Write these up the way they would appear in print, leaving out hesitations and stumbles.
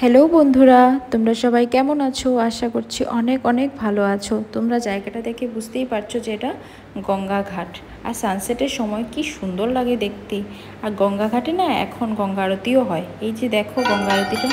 Hello বন্ধুরা, তোমরা সবাই কেমন আছো? আশা করছি অনেক অনেক ভালো আছো। তোমরা জায়গাটা দেখে বুঝতেই পারছো যে এটা গঙ্গা ঘাট। আর সানসেটের সময় কি সুন্দর লাগে দেখতে। আর গঙ্গা ঘাটে না এখন গঙ্গা আরতিও হয়। এই যে দেখো গঙ্গা আরতিটা।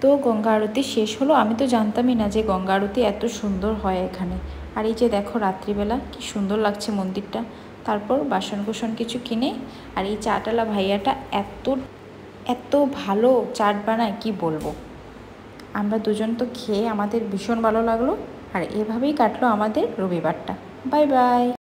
তো গঙ্গা আরতি শেষ হলো। আমি তো জানতামই না যে গঙ্গা আরতি এত সুন্দর হয় এখানে। আর এই যে দেখো রাত্রিবেলা কি সুন্দর লাগছে মন্দিরটা। তারপর বাসন কুসন কিছু কিনে, আর এই চাটালা ভাইয়াটা এত এত ভালো চাট বানায় কি বলবো। আমরা দুজন তো খেয়ে আমাদের ভীষণ ভালো লাগলো। আর এভাবেই কাটলো আমাদের রবিবারটা। Bye bye.